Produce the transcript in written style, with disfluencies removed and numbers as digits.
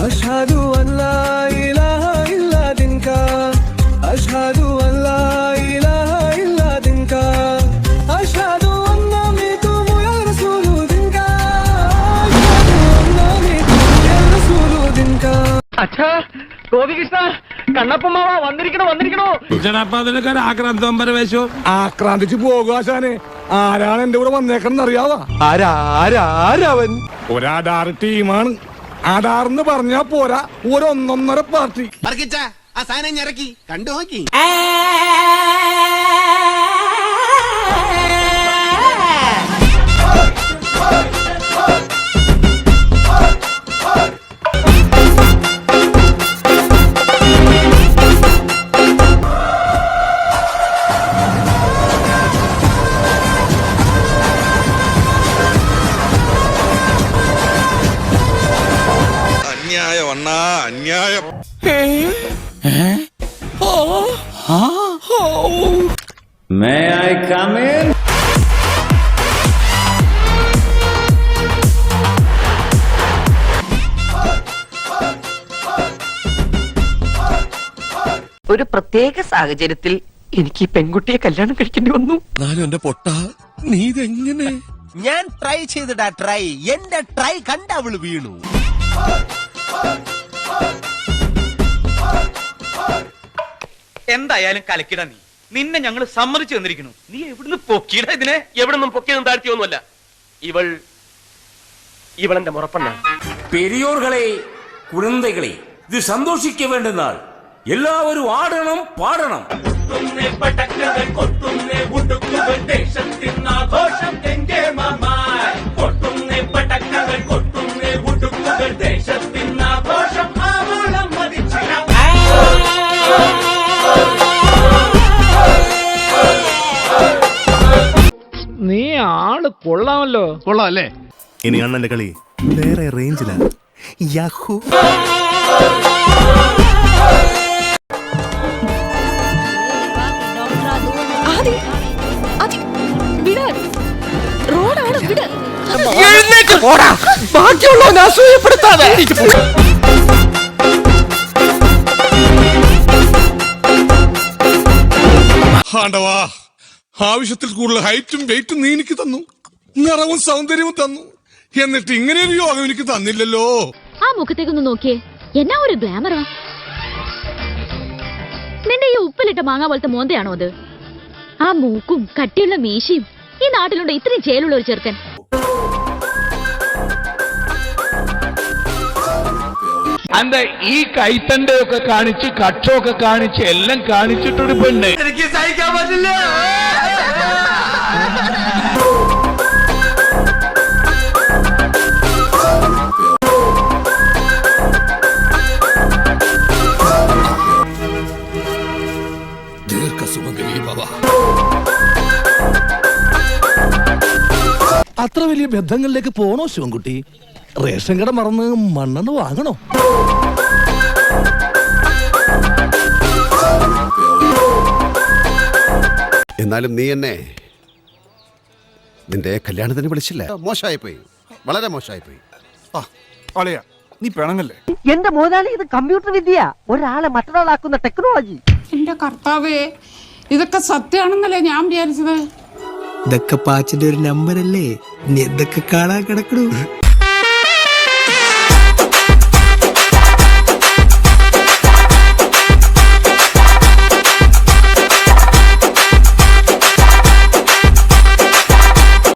അഷ്ഹദു അല്ലാ ഇലാഹ ഇല്ലാ ദിൻക അഷ്ഹദു അല്ലാ ഇലാഹ ഇല്ലാ ദിൻക അഷ്ഹദു അന്ന മിതുമു യാ റസൂലു ദിൻക അഷ്ഹദു അന്ന മിതുമു യാ റസൂലു ദിൻക. അച്ഛാ ഗോപികൃഷ്ണ കണ്ണപ്പമാവ വന്നിരിക്കണോ ആക്രാന്തം പരവേശോ ആക്രാന്തിച്ച് പോകാശാനെ. ആരാണ് എന്റെ കൂടെ വന്നേക്കണെന്ന് അറിയാവാ? ആരാവൻ? ഒരാധാർ ടീമാണ്. ആധാർന്ന് പറഞ്ഞാ പോരാ, ഒരൊന്നൊന്നര പാർട്ടി. ആ സാധനം ഇറക്കി കണ്ടു നോക്കി. അന്യായം. May I come in? ഒരു പ്രത്യേക സാഹചര്യത്തിൽ എനിക്ക് ഈ പെൺകുട്ടിയെ കല്യാണം കഴിക്കേണ്ടി വന്നു. എന്നാലും എന്റെ പൊട്ട നീ ഇതെങ്ങനെ? ഞാൻ ട്രൈ ചെയ്തിടാ ട്രൈ. എന്റെ ട്രൈ കണ്ട അവള് വീണു. എന്തായാലും കലക്കിട നീ. നിന്നെ ഞങ്ങൾ സമ്മതിച്ചു തന്നിരിക്കുന്നു. നീ എവിടുന്ന് പൊക്കിയിട ഇതിനെ? എവിടുന്നും പൊക്കിയതും താഴ്ത്തിയൊന്നുമല്ല. ഇവളെന്റെ മുറപ്പെണ്ണ. പെരിയോർകളെ, കുഴന്തകളെ, ഇത് സന്തോഷിക്ക വേണ്ട നാൾ. എല്ലാവരും ആടണം, പാടണം. നീ ആള് കൊള്ളാമല്ലോ. കൊള്ളാം അല്ലേ? ഇനി അണ്ണന്റെ കളി വേറെ റേഞ്ചിലാണ്. യാഹു ബാക്കിയുള്ളവനെ അസൂയപ്പെടുത്താതെ. ആണ്ടവാ, ആവശ്യത്തിൽ കൂടുതൽ ഹൈറ്റും വെയിറ്റും നീ എനിക്ക് തന്നു, നിറവും സൗന്ദര്യവും തന്നു. എന്നിട്ട് ഇങ്ങനെ ഒരു യോഗം എനിക്ക് തന്നില്ലല്ലോ. ആ മുഖത്തേക്കൊന്ന് നോക്കിയേ, എന്നാ ഒരു ഗ്ലാമറാ. നിന്റെ ഈ ഉപ്പിലിട്ട മാങ്ങ പോലത്തെ മോന്തയാണോ അത്? ആ മൂക്കും കട്ടിയുള്ള മീശയും. ഈ നാട്ടിലുണ്ട് ഇത്രയും ചേലുള്ള ഒരു ചെറുക്കൻ? അന്റെ ഈ കൈത്തന്റെ ഒക്കെ കാണിച്ച് കക്ഷമൊക്കെ കാണിച്ച് എല്ലാം കാണിച്ചിട്ടൊരു പെണ്ണ് എനിക്ക് സഹിക്കാൻ പറ്റില്ല. അത്ര വലിയ ബന്ധങ്ങളിലേക്ക് പോണോ ശിവൻകുട്ടി? റേഷൻ കട മറന്ന് മണ്ണെണ്ണ വാങ്ങണോ? എന്നാലും നീ എന്നെ നിന്റെ കല്യാണത്തിന് വിളിച്ചില്ല. മോശമായി പോയി, വളരെ മോശമായി പോയി. നീ പിണങ്ങല്ലേ? എന്റെ മോനാളി, ഇത് കമ്പ്യൂട്ടർ വിദ്യ, ഒരാളെ മറ്റൊരാളാക്കുന്ന ടെക്നോളജി. എന്റെ കർത്താവേ, ഇതൊക്കെ സത്യമാണെന്നല്ലേ ഞാൻ വിചാരിച്ചത്. ഇതൊക്കെ പാച്ചിന്റെ ഒരു നമ്പറല്ലേ? ഇതൊക്കെ കാണാൻ കിടക്കണു.